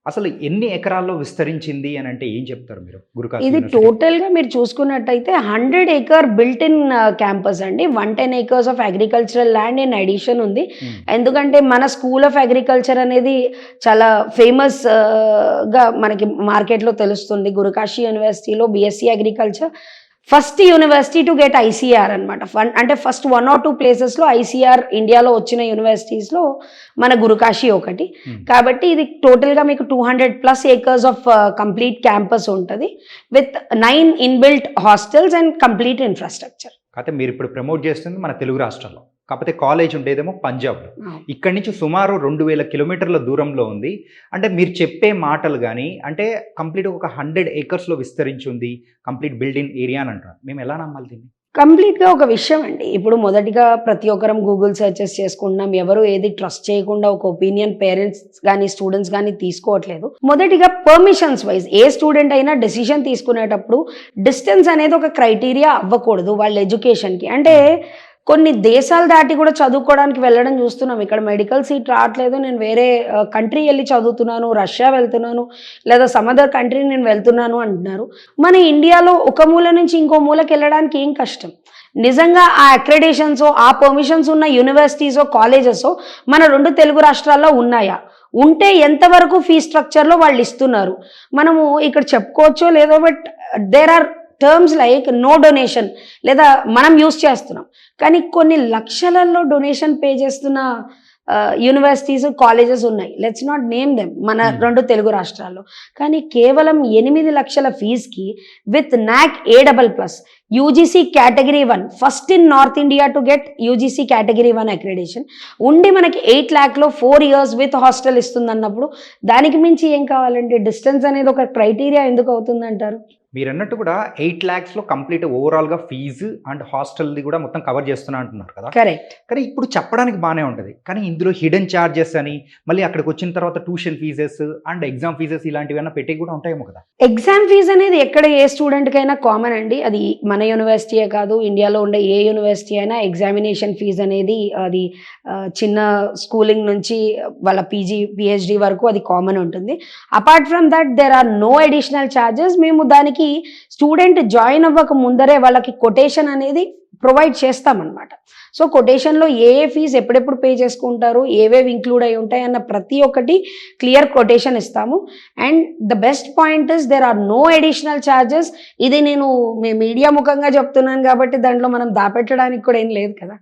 అసలు ఎన్ని ఎకరాల్లో విస్తరించింది అని అంటే ఏం చెప్తారు మీరు గురుకాశీ ఇది యూనివర్సిటీ? టోటల్‌గా మీరు చూసుకున్నట్టయితే 100 ఏకర్ బిల్ట్ ఇన్ క్యాంపస్ అండి. 110 acres of agricultural land in addition ఉంది. హ్మ్. ఎందుకంటే మన స్కూల్ ఆఫ్ అగ్రికల్చర్ అనేది చాలా ఫేమస్ గా మనకి మార్కెట్‌లో తెలుస్తుంది. గురుకాశీ యూనివర్సిటీలో BSc agriculture first university to get ICR అనమాట. అంటే ఫస్ట్ 1 or 2 ప్లేసెస్‌లో ఐసీఆర్ ఇండియాలో వచ్చిన యూనివర్సిటీస్‌లో మన గురుకాశీ ఒకటి. Hmm. కాబట్టి ఇది టోటల్‌గా మీకు 200+ ఏకర్స్ ఆఫ్ కంప్లీట్ క్యాంపస్ ఉంటుంది with 9 inbuilt hostels and complete infrastructure. కాకపోతే మీరు ఇప్పుడు ప్రమోట్ చేస్తుంది మన తెలుగు రాష్ట్రాల్లో, కాకపోతే కాలేజ్ ఉండేదేమో పంజాబ్లో. ఇక్కడి నుంచి సుమారు 2000 కిలోమీటర్ల దూరంలో ఉంది. అంటే మీరు చెప్పే మాటలు కానీ అంటే కంప్లీట్ ఒక 100 ఏకర్స్లో విస్తరించి ఉంది, కంప్లీట్ బిల్డింగ్ ఏరియా అని అంటారు. మేము ఎలా నమ్మాలి దీన్ని? కంప్లీట్గా ఒక విషయం అండి. ఇప్పుడు మొదటిగా ప్రతి ఒక్కరం గూగుల్ సెర్చెస్ చేసుకుంటున్నాం. ఎవరు ఏది ట్రస్ట్ చేయకుండా ఒక ఒపీనియన్ పేరెంట్స్ కానీ స్టూడెంట్స్ కానీ తీసుకోవట్లేదు. మొదటిగా పర్మిషన్స్ వైజ్ ఏ స్టూడెంట్ అయినా డెసిషన్ తీసుకునేటప్పుడు డిస్టెన్స్ అనేది ఒక క్రైటీరియా అవ్వకూడదు వాళ్ళ ఎడ్యుకేషన్కి. అంటే కొన్ని దేశాలు దాటి కూడా చదువుకోవడానికి వెళ్ళడం చూస్తున్నాం. ఇక్కడ మెడికల్ సీట్ రావట్లేదు, నేను వేరే కంట్రీ వెళ్ళి చదువుతున్నాను, రష్యా వెళ్తున్నాను, లేదా సమ్ అదర్ కంట్రీ నేను వెళ్తున్నాను అంటున్నారు. మన ఇండియాలో ఒక మూల నుంచి ఇంకో మూలకి వెళ్ళడానికి ఏం కష్టం? నిజంగా ఆ అక్రెడిషన్స్ ఆ పర్మిషన్స్ ఉన్న యూనివర్సిటీసో కాలేజెసో మన 2 తెలుగు రాష్ట్రాల్లో ఉన్నాయా? ఉంటే ఎంతవరకు ఫీ స్ట్రక్చర్లో వాళ్ళు ఇస్తున్నారు? మనము ఇక్కడ చెప్పుకోవచ్చో లేదో, but there are terms like no donation, లేదా మనం యూస్ చేస్తున్నాం కానీ కొన్ని లక్షలలో డొనేషన్ పే చేస్తున్న యూనివర్సిటీస్ కాలేజెస్ ఉన్నాయి. లెట్స్ నాట్ నేమ్ దెమ్ మన 2 తెలుగు రాష్ట్రాల్లో. కానీ కేవలం 8 లక్షల ఫీజుకి with NAAC A++ UGC category 1 first in North India to get UGC category 1 accreditation ఉండి మనకి 8 lakhలో 4 years విత్ హాస్టల్ ఇస్తుంది అన్నప్పుడు దానికి మించి ఏం కావాలండి? డిస్టెన్స్ అనేది ఒక క్రైటీరియా ఎందుకు అవుతుంది అంటారు? మీరు అన్నట్టు కూడా 8 lakhsలో కంప్లీట్ ఓవరాల్గా ఫీజు అండ్ హాస్టల్ది కూడా మొత్తం కవర్ చేస్తున్నా అంటున్నారు కదా. కరెక్ట్. కానీ ఇప్పుడు చెప్పడానికి బాగానే ఉంటుంది, కానీ ఇందులో హిడెన్ ఛార్జెస్ అని మళ్ళీ అక్కడికి వచ్చిన తర్వాత tuition fees and exam fees ఇలాంటివి అన్న పెట్టి కూడా ఉంటాయేమో కదా. ఎగ్జామ్ ఫీజు అనేది ఎక్కడ ఏ స్టూడెంట్కైనా కామన్ అండి. అది మన యూనివర్సిటీయే కాదు, ఇండియాలో ఉండే ఏ యూనివర్సిటీ అయినా ఎగ్జామినేషన్ ఫీజు అనేది అది చిన్న స్కూలింగ్ నుంచి వాళ్ళ పీజీ పిహెచ్డి వరకు అది కామన్ ఉంటుంది. Apart from that there are no additional charges. మేము దానికి స్టూడెంట్ జాయిన్ అవ్వక ముందరే వాళ్ళకి కొటేషన్ అనేది ప్రొవైడ్ చేస్తామన్నమాట. సో కొటేషన్లో ఏ ఫీజు ఎప్పుడెప్పుడు పే చేసుకుంటారు, ఏవేవి ఇంక్లూడ్ అయి ఉంటాయి అన్న ప్రతి ఒక్కటి క్లియర్ కొటేషన్ ఇస్తాము. And the best point is there are no additional charges. ఇది నేను మీడియా ముఖంగా చెప్తున్నాను కాబట్టి దాంట్లో మనం దాపెట్టడానికి కూడా ఏం లేదు కదా.